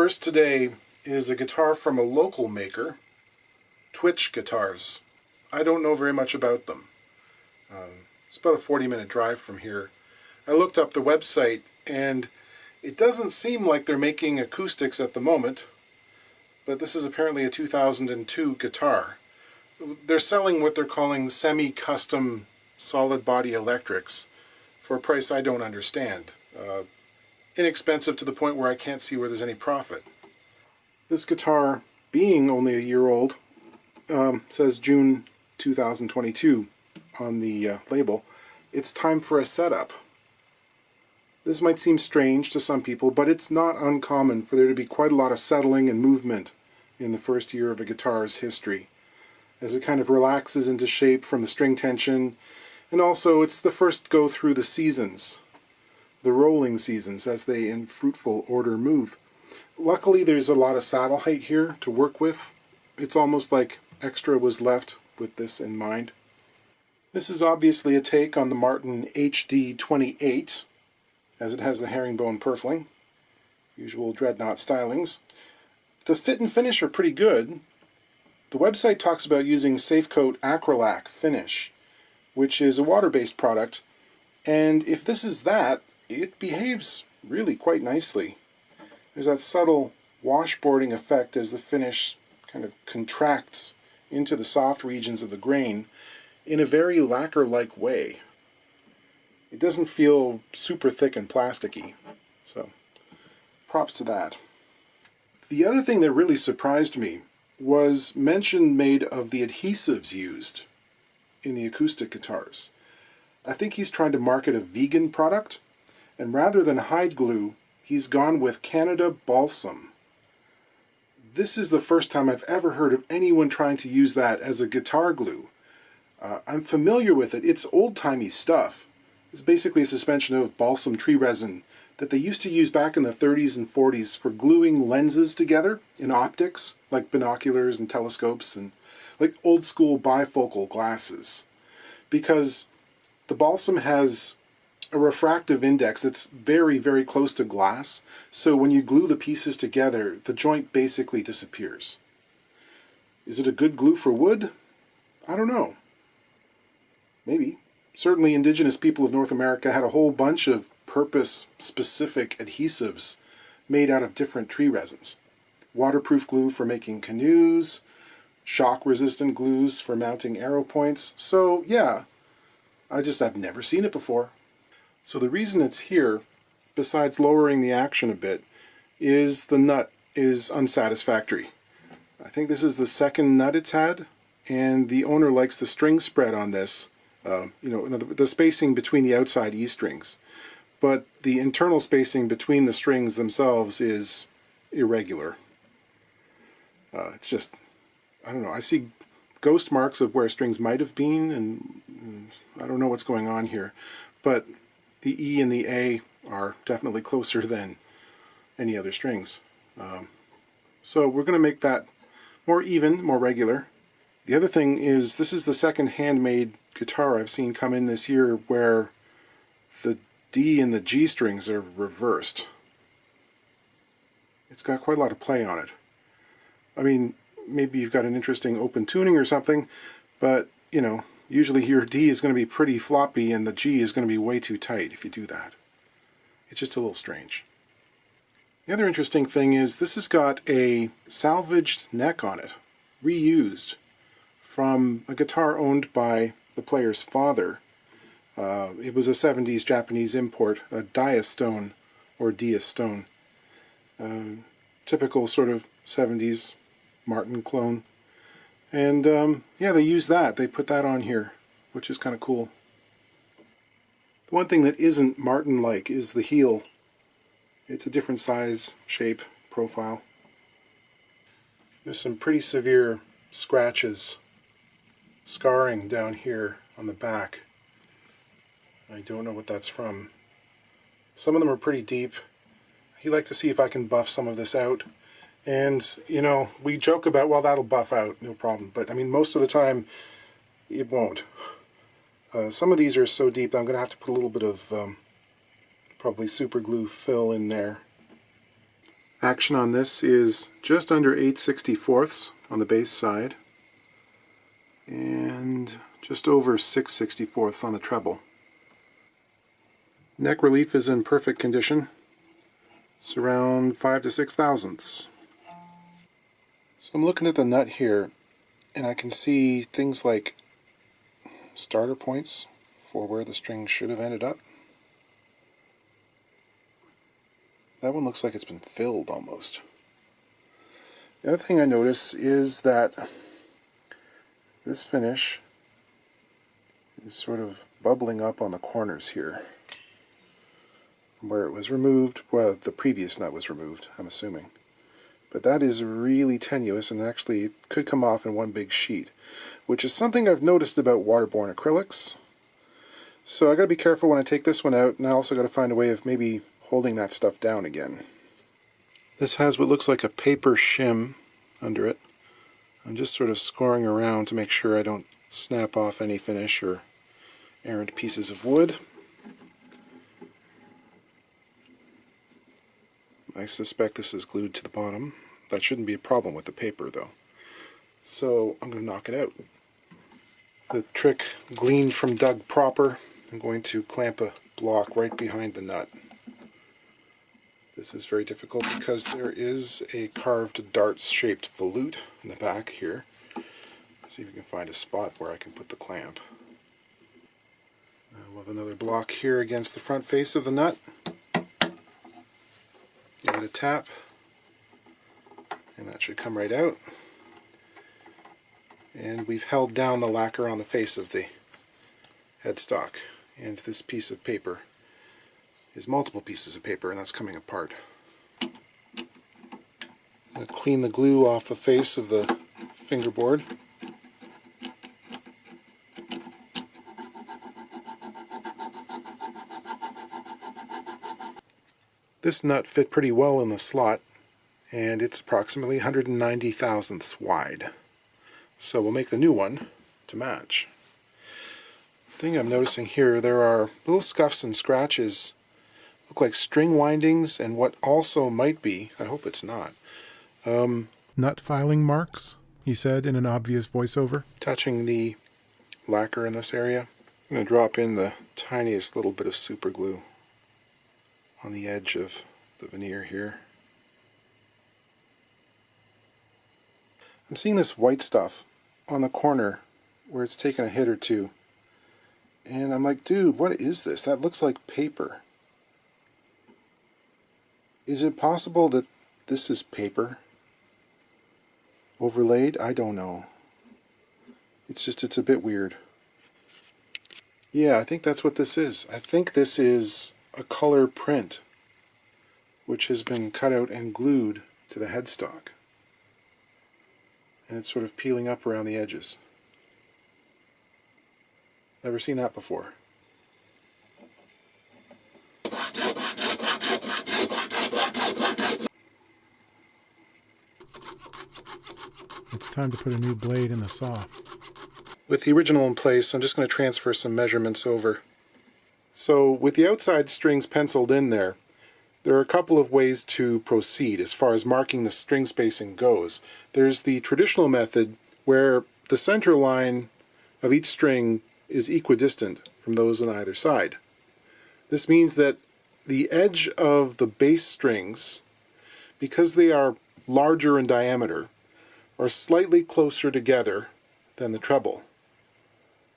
first today is a guitar from a local maker, Twitch Guitars. I don't know very much about them. It's about a 40-minute drive from here. I looked up the website and it doesn't seem like they're making acoustics at the moment, but this is apparently a 2002 guitar. They're selling what they're calling semi-custom solid body electrics for a price I don't understand. Inexpensive to the point where I can't see where there's any profit. This guitar, being only a year old, says June 2022 on the label. It's time for a setup. This might seem strange to some people, but it's not uncommon for there to be quite a lot of settling and movement in the first year of a guitar's history, as it kind of relaxes into shape from the string tension, and also it's the first go through the seasons, the rolling seasons, as they in fruitful order move. Luckily there's a lot of saddle height here to work with. It's almost like extra was left with this in mind. This is obviously a take on the Martin HD28, as it has the herringbone purfling, usual dreadnought stylings. The fit and finish are pretty good. The website talks about using Safecoat Acrylac finish, which is a water-based product, and if this is that, it behaves really quite nicely. There's that subtle washboarding effect as the finish kind of contracts into the soft regions of the grain in a very lacquer-like way. It doesn't feel super thick and plasticky, so props to that. The other thing that really surprised me was mention made of the adhesives used in the acoustic guitars. I think he's trying to market a vegan product, and rather than hide glue, he's gone with Canada Balsam. This is the first time I've ever heard of anyone trying to use that as a guitar glue. I'm familiar with it. It's old-timey stuff. It's basically a suspension of balsam tree resin that they used to use back in the 30s and 40s for gluing lenses together in optics, like binoculars and telescopes, and like old-school bifocal glasses. Because the balsam has a refractive index that's very, very close to glass, so when you glue the pieces together, the joint basically disappears. Is it a good glue for wood? I don't know. Maybe. Certainly indigenous people of North America had a whole bunch of purpose-specific adhesives made out of different tree resins. Waterproof glue for making canoes, shock-resistant glues for mounting arrow points. So yeah, I've never seen it before. So the reason it's here, besides lowering the action a bit, is the nut is unsatisfactory. I think this is the second nut it's had, and the owner likes the string spread on this, the spacing between the outside E strings. But the internal spacing between the strings themselves is irregular. It's just, I don't know, I see ghost marks of where strings might have been, and I don't know what's going on here. But the E and the A are definitely closer than any other strings. So we're going to make that more even, more regular. The other thing is, this is the second handmade guitar I've seen come in this year where the D and the G strings are reversed. It's got quite a lot of play on it. I mean, maybe you've got an interesting open tuning or something, but, usually your D is going to be pretty floppy and the G is going to be way too tight if you do that. It's just a little strange. The other interesting thing is this has got a salvaged neck on it, reused, from a guitar owned by the player's father. It was a 70s Japanese import, a Diastone or Diastone. Typical sort of 70s Martin clone. And yeah, they use that. They put that on here, which is kind of cool. The one thing that isn't Martin-like is the heel. It's a different size, shape, profile. There's some pretty severe scratches, scarring down here on the back. I don't know what that's from. Some of them are pretty deep. I'd like to see if I can buff some of this out. And, we joke about, well, that'll buff out, no problem. But, I mean, most of the time, it won't. Some of these are so deep that I'm going to have to put a little bit of probably super glue fill in there. Action on this is just under 8/64 on the bass side and just over 6/64 on the treble. Neck relief is in perfect condition. It's around 5 to 6 thousandths. So I'm looking at the nut here and I can see things like starter points for where the string should have ended up. That one looks like it's been filled almost. The other thing I notice is that this finish is sort of bubbling up on the corners here. From where it was removed, well, the previous nut was removed, I'm assuming. But that is really tenuous and actually it could come off in one big sheet, which is something I've noticed about waterborne acrylics. So I gotta be careful when I take this one out, and I also gotta find a way of maybe holding that stuff down again. This has what looks like a paper shim under it. I'm just sort of scoring around to make sure I don't snap off any finish or errant pieces of wood. I suspect this is glued to the bottom. That shouldn't be a problem with the paper though. So I'm going to knock it out. The trick gleaned from Doug Proper. I'm going to clamp a block right behind the nut. This is very difficult because there is a carved dart-shaped volute in the back here. Let's see if we can find a spot where I can put the clamp. We'll have another block here against the front face of the nut. Give it a tap, and that should come right out. And we've held down the lacquer on the face of the headstock, and this piece of paper is multiple pieces of paper, and that's coming apart. I'm going to clean the glue off the face of the fingerboard. This nut fit pretty well in the slot, and it's approximately 190 thousandths wide. So we'll make the new one to match. The thing I'm noticing here, there are little scuffs and scratches, look like string windings, and what also might be, I hope it's not, Nut filing marks, he said in an obvious voiceover. touching the lacquer in this area. I'm going to drop in the tiniest little bit of super glue on the edge of the veneer here. I'm seeing this white stuff on the corner where it's taken a hit or two, and I'm like, dude, what is this? That looks like paper. Is it possible that this is paper overlaid? I don't know. It's a bit weird. Yeah, I think that's what this is. I think this is a color print which has been cut out and glued to the headstock. And it's sort of peeling up around the edges. Never seen that before. It's time to put a new blade in the saw. With the original in place, I'm just going to transfer some measurements over. So with the outside strings penciled in there are a couple of ways to proceed as far as marking the string spacing goes. There's the traditional method where the center line of each string is equidistant from those on either side. This means that the edge of the bass strings, because they are larger in diameter, are slightly closer together than the treble.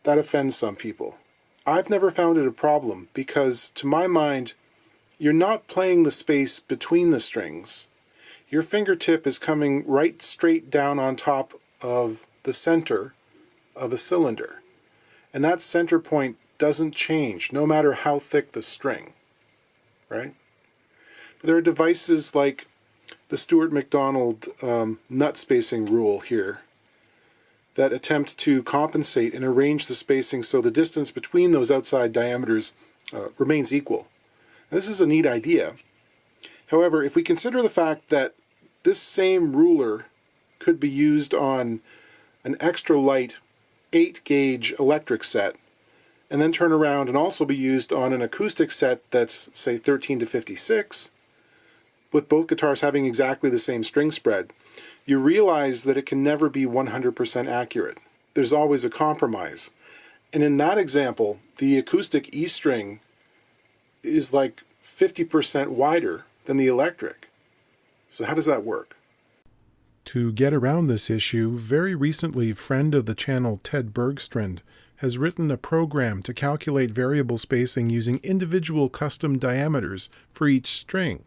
That offends some people. I've never found it a problem because, to my mind, you're not playing the space between the strings. Your fingertip is coming right straight down on top of the center of a cylinder. And that center point doesn't change no matter how thick the string, right? But there are devices like the Stuart McDonald nut spacing rule here that attempts to compensate and arrange the spacing so the distance between those outside diameters remains equal. This is a neat idea. However, if we consider the fact that this same ruler could be used on an extra light 8-gauge electric set, and then turn around and also be used on an acoustic set that's, say, 13 to 56, with both guitars having exactly the same string spread, you realize that it can never be 100% accurate. There's always a compromise. And in that example, the acoustic E string is like 50% wider than the electric. So how does that work? To get around this issue, very recently, friend of the channel Ted Bergstrand has written a program to calculate variable spacing using individual custom diameters for each string.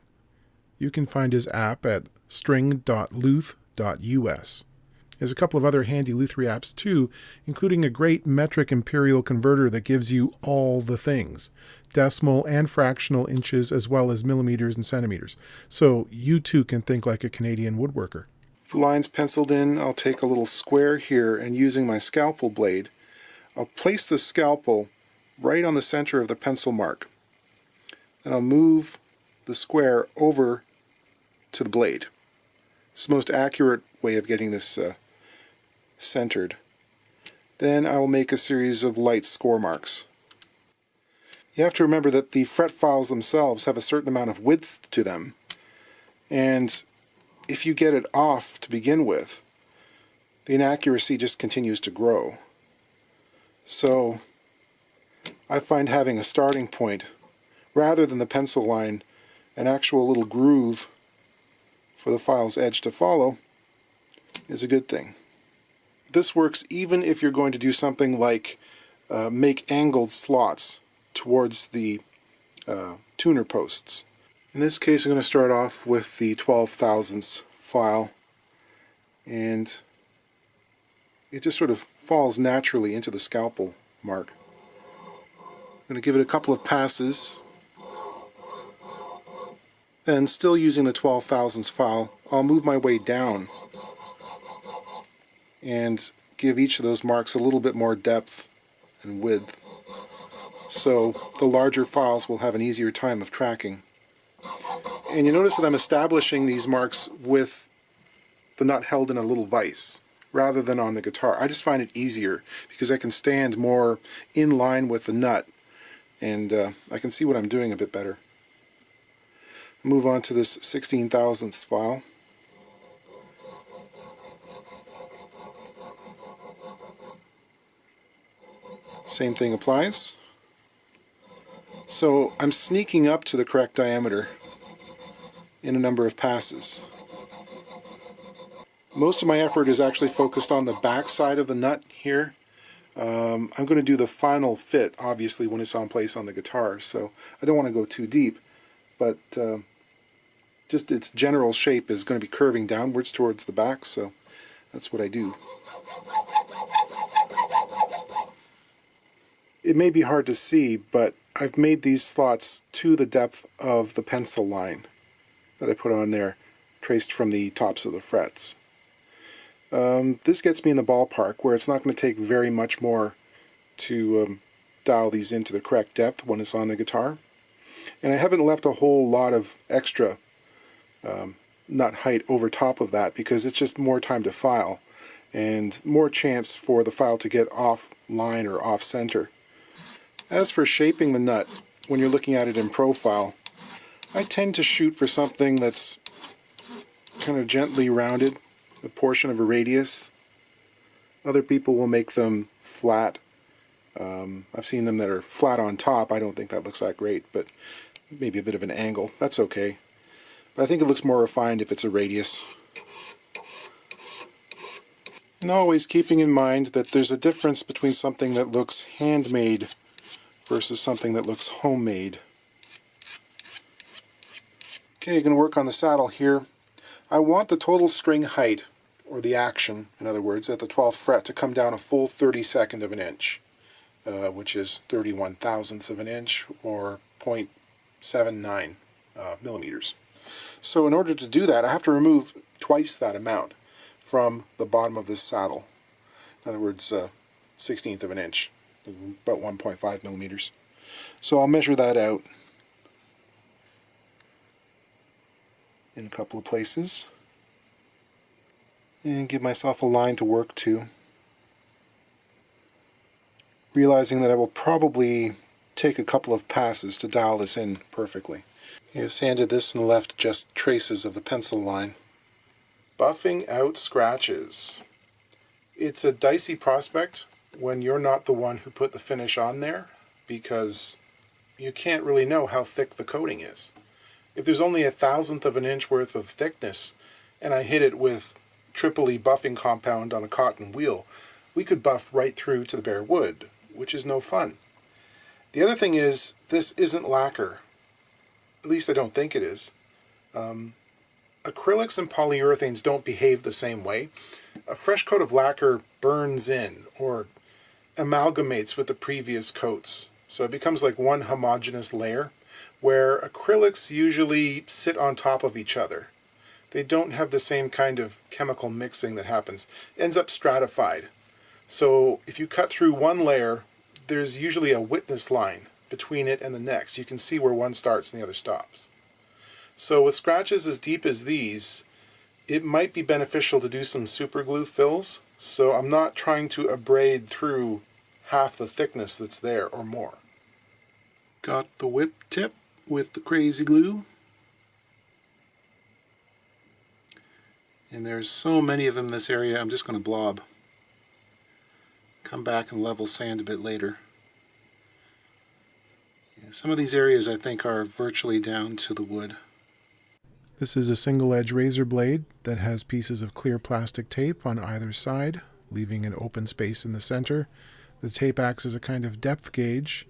You can find his app at string.luth.us. There's a couple of other handy Luthiery apps too, including a great metric imperial converter that gives you all the things, decimal and fractional inches as well as millimeters and centimeters. So you too can think like a Canadian woodworker. With the lines penciled in, I'll take a little square here, and using my scalpel blade, I'll place the scalpel right on the center of the pencil mark. Then I'll move the square over to the blade. It's the most accurate way of getting this centered. Then I'll make a series of light score marks. You have to remember that the fret files themselves have a certain amount of width to them, and if you get it off to begin with, the inaccuracy just continues to grow. So I find having a starting point, rather than the pencil line, an actual little groove for the file's edge to follow, is a good thing. This works even if you're going to do something like make angled slots towards the tuner posts. In this case, I'm going to start off with the 12 thousandths file, and it just sort of falls naturally into the scalpel mark. I'm going to give it a couple of passes. Then, still using the 12 thousandths file, I'll move my way down and give each of those marks a little bit more depth and width, so the larger files will have an easier time of tracking. And you notice that I'm establishing these marks with the nut held in a little vise rather than on the guitar. I just find it easier because I can stand more in line with the nut, and I can see what I'm doing a bit better. Move on to this 16 thousandths file. Same thing applies. So I'm sneaking up to the correct diameter in a number of passes. Most of my effort is actually focused on the back side of the nut here. I'm going to do the final fit, obviously, when it's on place on the guitar, so I don't want to go too deep, but just its general shape is going to be curving downwards towards the back, so that's what I do. It may be hard to see, but I've made these slots to the depth of the pencil line that I put on there, traced from the tops of the frets. This gets me in the ballpark where it's not going to take very much more to dial these into the correct depth when it's on the guitar. And I haven't left a whole lot of extra nut height over top of that because it's just more time to file and more chance for the file to get off line or off center. As for shaping the nut, when you're looking at it in profile, I tend to shoot for something that's kind of gently rounded, a portion of a radius. Other people will make them flat. I've seen them that are flat on top. I don't think that looks that great, but maybe a bit of an angle. That's okay. But I think it looks more refined if it's a radius. And always keeping in mind that there's a difference between something that looks handmade versus something that looks homemade. Okay, I'm going to work on the saddle here. I want the total string height, or the action, in other words, at the 12th fret to come down a full 32nd of an inch, which is 31 thousandths of an inch, or 0.79 millimeters. So in order to do that, I have to remove twice that amount from the bottom of this saddle. In other words, 1/16 of an inch, about 1.5 millimeters. So I'll measure that out in a couple of places and give myself a line to work to, realizing that I will probably take a couple of passes to dial this in perfectly. I've sanded this and left just traces of the pencil line. Buffing out scratches. It's a dicey prospect when you're not the one who put the finish on there, because you can't really know how thick the coating is. If there's only 1/1000th of an inch worth of thickness and I hit it with triple E buffing compound on a cotton wheel, we could buff right through to the bare wood, which is no fun. The other thing is, this isn't lacquer. At least I don't think it is. Acrylics and polyurethanes don't behave the same way. A fresh coat of lacquer burns in or amalgamates with the previous coats, so it becomes like one homogeneous layer, where acrylics usually sit on top of each other. They don't have the same kind of chemical mixing that happens. It ends up stratified. So if you cut through one layer, there's usually a witness line between it and the next. You can see where one starts and the other stops. So with scratches as deep as these, it might be beneficial to do some super glue fills, so I'm not trying to abrade through half the thickness that's there or more. Got the whip tip with the crazy glue. And there's so many of them in this area, I'm just going to blob. Come back and level sand a bit later. Yeah, some of these areas I think are virtually down to the wood. This is a single edge razor blade that has pieces of clear plastic tape on either side, leaving an open space in the center. The tape acts as a kind of depth gauge,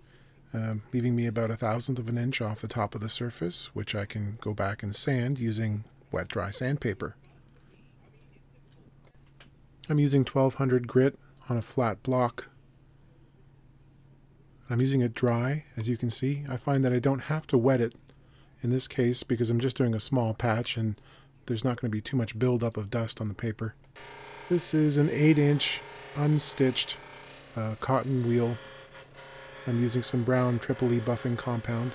leaving me about 1/1000th of an inch off the top of the surface, which I can go back and sand using wet dry sandpaper. I'm using 1200 grit on a flat block. I'm using it dry, as you can see. I find that I don't have to wet it in this case because I'm just doing a small patch and there's not going to be too much buildup of dust on the paper. This is an 8-inch unstitched cotton wheel. I'm using some brown triple E buffing compound.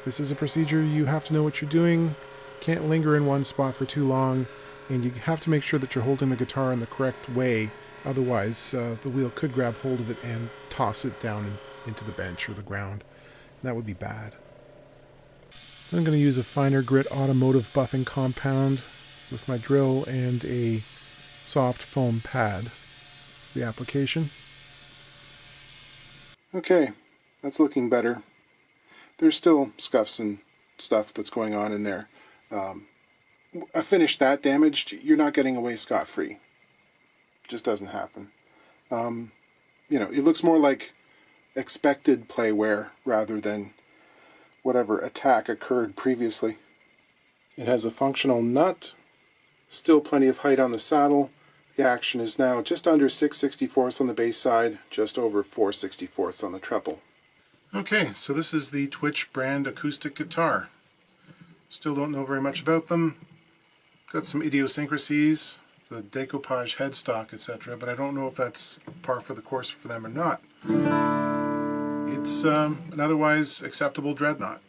This is a procedure you have to know what you're doing, can't linger in one spot for too long, and you have to make sure that you're holding the guitar in the correct way, otherwise the wheel could grab hold of it and toss it down into the bench or the ground. And that would be bad. I'm going to use a finer grit automotive buffing compound with my drill and a soft foam pad for the application. Okay, that's looking better. There's still scuffs and stuff that's going on in there. A finish that damaged, you're not getting away scot-free. Just doesn't happen. It looks more like expected play wear rather than whatever attack occurred previously. It has a functional nut, still plenty of height on the saddle. The action is now just under 6/64 on the bass side, just over 4/64 on the treble. Okay, so this is the Twitch brand acoustic guitar. Still don't know very much about them. Got some idiosyncrasies, the decoupage headstock, etc., but I don't know if that's par for the course for them or not. It's an otherwise acceptable dreadnought.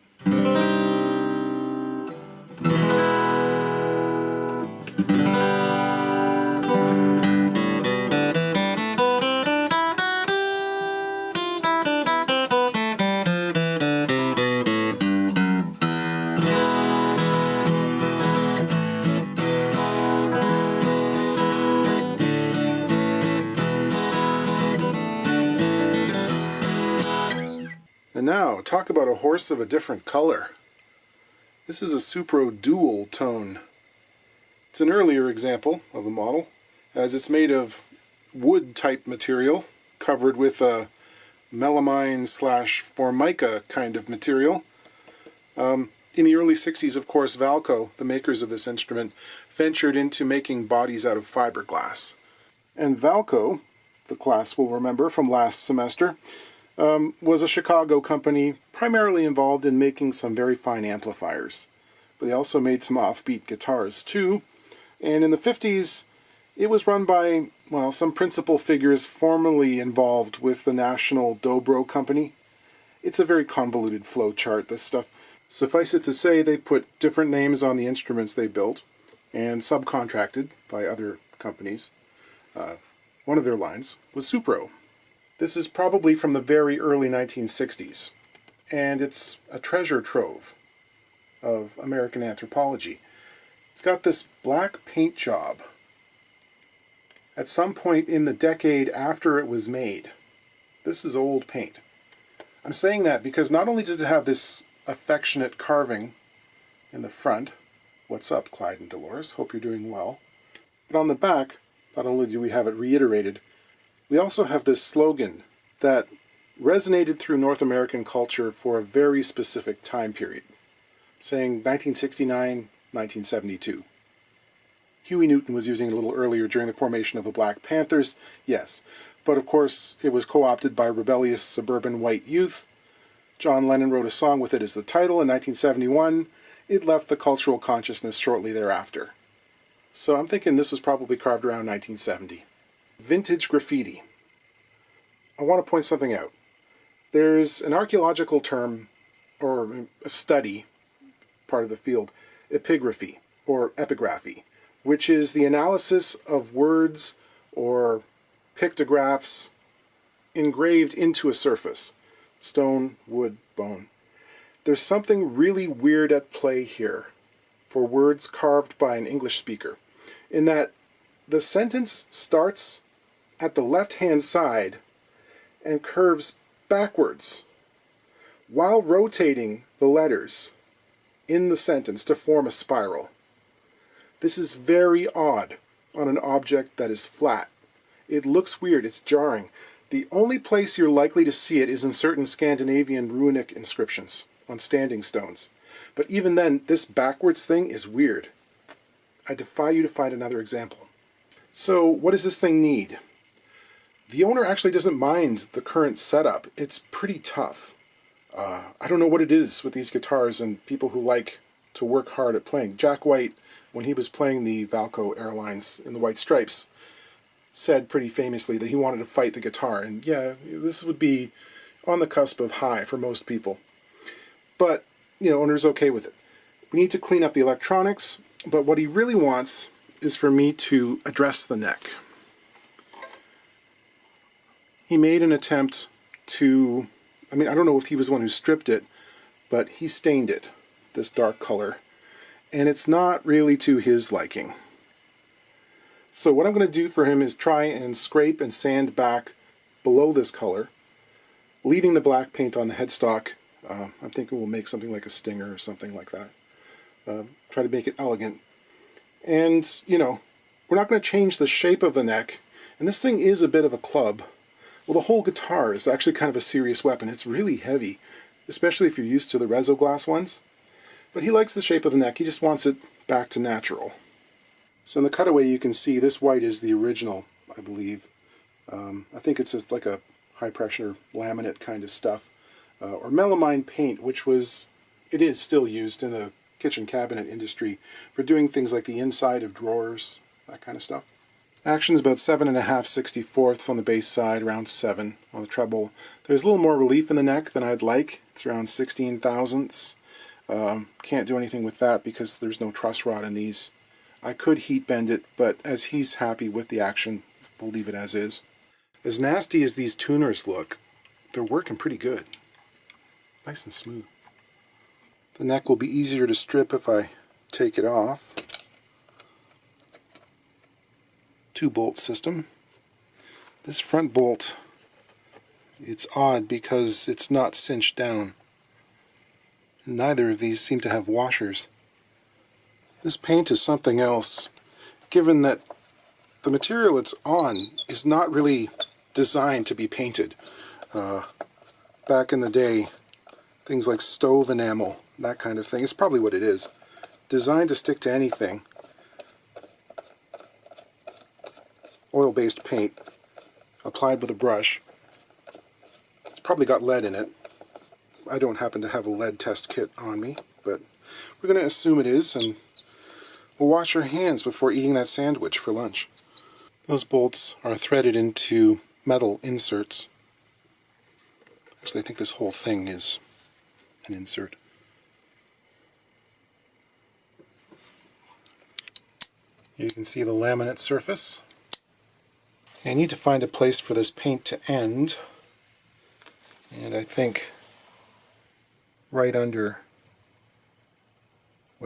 And now, talk about a horse of a different color. This is a Supro dual tone. It's an earlier example of a model, as it's made of wood type material covered with a melamine / formica kind of material. In the early 60s, of course, Valco, the makers of this instrument, ventured into making bodies out of fiberglass. And Valco, the class will remember from last semester, was a Chicago company primarily involved in making some very fine amplifiers. But they also made some offbeat guitars too. And in the 50s, it was run by, well, some principal figures formerly involved with the National Dobro Company. It's a very convoluted flow chart, this stuff. Suffice it to say, they put different names on the instruments they built and subcontracted by other companies. One of their lines was Supro. This is probably from the very early 1960s, and it's a treasure trove. of American anthropology. It's got this black paint job at some point in the decade after it was made. This is old paint. I'm saying that because not only does it have this affectionate carving in the front, what's up, Clyde and Dolores, hope you're doing well, but on the back, not only do we have it reiterated, we also have this slogan that resonated through North American culture for a very specific time period, saying 1969, 1972. Huey Newton was using it a little earlier during the formation of the Black Panthers, yes, but of course it was co-opted by rebellious suburban white youth. John Lennon wrote a song with it as the title in 1971. It left the cultural consciousness shortly thereafter. So I'm thinking this was probably carved around 1970. Vintage graffiti. I want to point something out. There's an archaeological term, or a study, part of the field, epigraphy, or epigraphy, which is the analysis of words or pictographs engraved into a surface. Stone, wood, bone. There's something really weird at play here for words carved by an English speaker, in that the sentence starts at the left-hand side and curves backwards while rotating the letters in the sentence to form a spiral. This is very odd on an object that is flat. It looks weird, it's jarring. The only place you're likely to see it is in certain Scandinavian runic inscriptions on standing stones. But even then, this backwards thing is weird. I defy you to find another example. So what does this thing need? The owner actually doesn't mind the current setup. It's pretty tough. I don't know what it is with these guitars and people who like to work hard at playing. Jack White, when he was playing the Valco Airlines in the White Stripes, said pretty famously that he wanted to fight the guitar. And yeah, this would be on the cusp of high for most people. But, owner's okay with it. We need to clean up the electronics, but what he really wants is for me to address the neck. He made an attempt to, I don't know if he was the one who stripped it, but he stained it, this dark color, and it's not really to his liking. So what I'm going to do for him is try and scrape and sand back below this color, leaving the black paint on the headstock. I'm thinking we'll make something like a stinger or something like that. Try to make it elegant. And, we're not going to change the shape of the neck. And this thing is a bit of a club. Well, the whole guitar is actually kind of a serious weapon. It's really heavy, especially if you're used to the Reso glass ones. But he likes the shape of the neck. He just wants it back to natural. So in the cutaway you can see this white is the original, I believe. I think it's just like a high-pressure laminate kind of stuff. Or melamine paint, which it is still used in the kitchen cabinet industry for doing things like the inside of drawers, that kind of stuff. Action's about 7.5/64 on the bass side, around 7 on the treble. There's a little more relief in the neck than I'd like. It's around 16 thousandths. Can't do anything with that because there's no truss rod in these. I could heat bend it, but as he's happy with the action, we'll leave it as is. As nasty as these tuners look, they're working pretty good. Nice and smooth. The neck will be easier to strip if I take it off. 2-bolt system. This front bolt, it's odd because it's not cinched down. Neither of these seem to have washers. This paint is something else, given that the material it's on is not really designed to be painted. Back in the day, things like stove enamel, that kind of thing, is probably what it is. Designed to stick to anything. Oil-based paint, applied with a brush. It's probably got lead in it. I don't happen to have a lead test kit on me, but we're going to assume it is, and we'll wash our hands before eating that sandwich for lunch. Those bolts are threaded into metal inserts. Actually, I think this whole thing is an insert. You can see the laminate surface. I need to find a place for this paint to end, and I think right under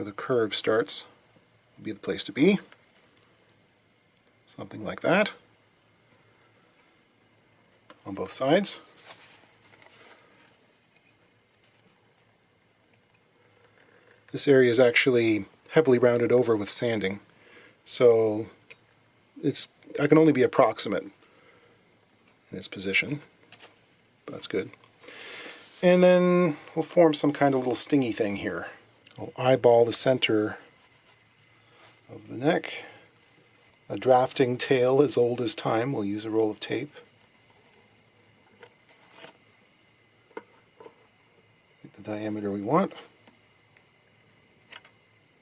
where the curve starts would be the place to be. Something like that on both sides. This area is actually heavily rounded over with sanding, so I can only be approximate in its position, but that's good. And then we'll form some kind of little stingy thing here. I'll eyeball the center of the neck. A drafting tail as old as time. We'll use a roll of tape. Get the diameter we want.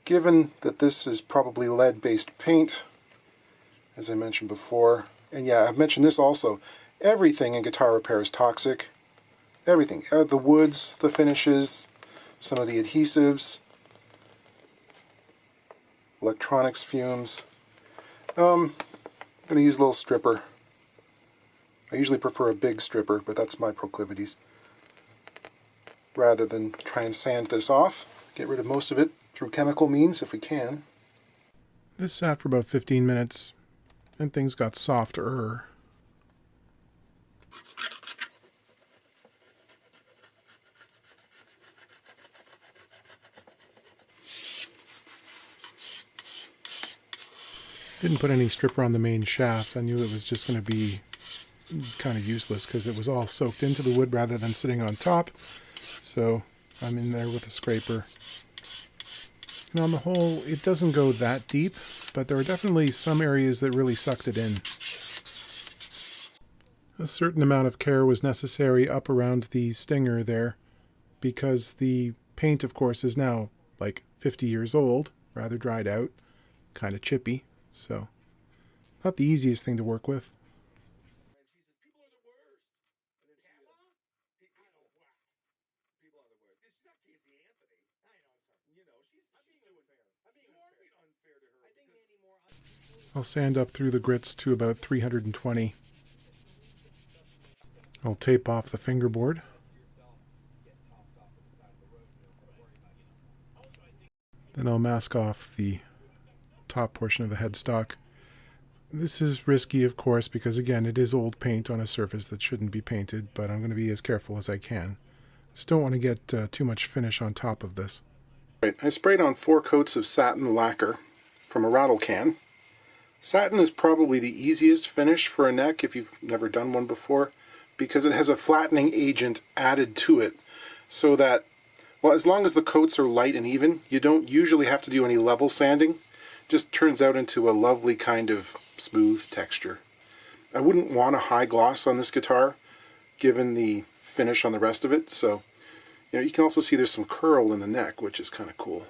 Given that this is probably lead-based paint, as I mentioned before, and yeah, I've mentioned this also, everything in guitar repair is toxic. Everything. The woods, the finishes, some of the adhesives, electronics fumes. I'm going to use a little stripper. I usually prefer a big stripper, but that's my proclivities. Rather than try and sand this off, get rid of most of it through chemical means if we can. This sat for about 15 minutes, and things got softer. Didn't put any stripper on the main shaft. I knew it was just going to be kind of useless because it was all soaked into the wood rather than sitting on top. So I'm in there with a scraper. And on the whole, it doesn't go that deep, but there are definitely some areas that really sucked it in. A certain amount of care was necessary up around the stinger there because the paint, of course, is now like 50 years old, rather dried out, kind of chippy. So, not the easiest thing to work with. I'll sand up through the grits to about 320. I'll tape off the fingerboard. Then I'll mask off the top portion of the headstock. This is risky, of course, because again, it is old paint on a surface that shouldn't be painted, but I'm going to be as careful as I can. Just don't want to get too much finish on top of this. Right, I sprayed on 4 coats of satin lacquer from a rattle can. Satin is probably the easiest finish for a neck if you've never done one before, because it has a flattening agent added to it, so that, well, as long as the coats are light and even, you don't usually have to do any level sanding. Just turns out into a lovely kind of smooth texture. I wouldn't want a high gloss on this guitar given the finish on the rest of it, so you can also see there's some curl in the neck, which is kind of cool.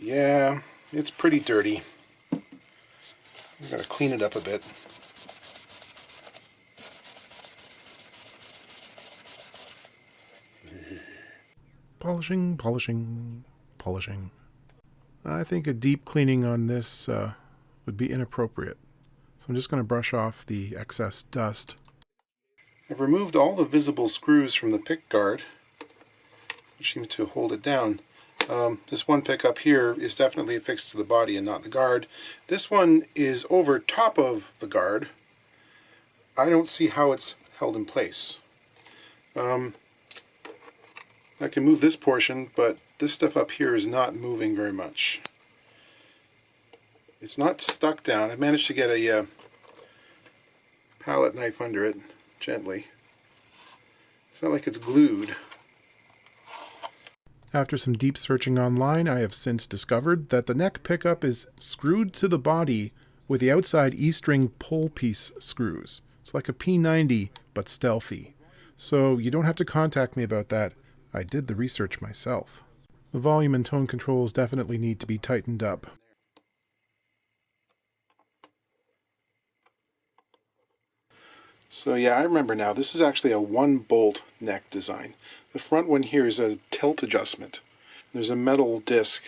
Yeah, it's pretty dirty. I've got to clean it up a bit. Polishing, polishing, polishing. I think a deep cleaning on this would be inappropriate. So I'm just going to brush off the excess dust. I've removed all the visible screws from the pick guard, which seem to hold it down. This one pick up here is definitely affixed to the body and not the guard. This one is over top of the guard. I don't see how it's held in place. I can move this portion, but this stuff up here is not moving very much. It's not stuck down. I managed to get a palette knife under it gently. It's not like it's glued. After some deep searching online, I have since discovered that the neck pickup is screwed to the body with the outside E-string pull piece screws. It's like a P90, but stealthy. So you don't have to contact me about that. I did the research myself. The volume and tone controls definitely need to be tightened up. So yeah, I remember now. This is actually a 1-bolt neck design. The front one here is a tilt adjustment. There's a metal disc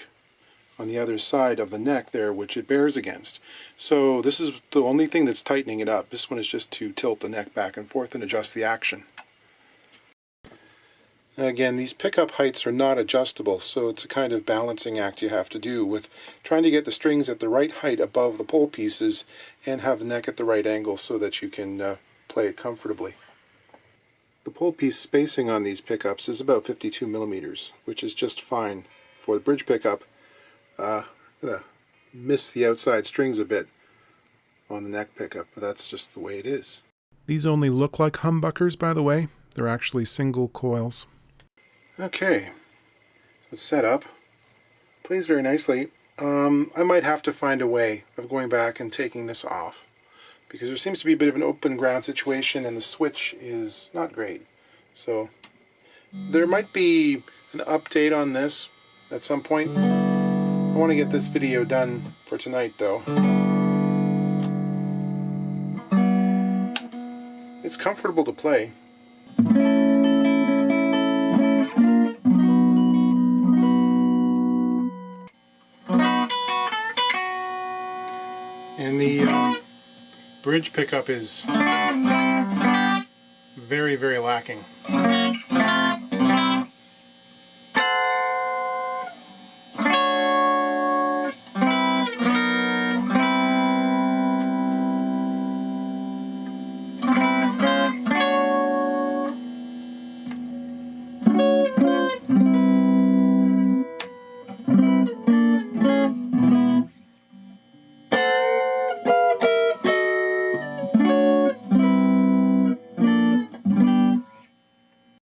on the other side of the neck there which it bears against. So this is the only thing that's tightening it up. This one is just to tilt the neck back and forth and adjust the action. Again, these pickup heights are not adjustable, so it's a kind of balancing act you have to do with trying to get the strings at the right height above the pole pieces and have the neck at the right angle so that you can play it comfortably. The pole piece spacing on these pickups is about 52 millimeters, which is just fine for the bridge pickup. I'm going to miss the outside strings a bit on the neck pickup, but that's just the way it is. These only look like humbuckers, by the way. They're actually single coils. Okay, so it's set up. Plays very nicely. I might have to find a way of going back and taking this off, because there seems to be a bit of an open ground situation and the switch is not great. So there might be an update on this at some point. I want to get this video done for tonight though. It's comfortable to play. And the bridge pickup is very, very lacking.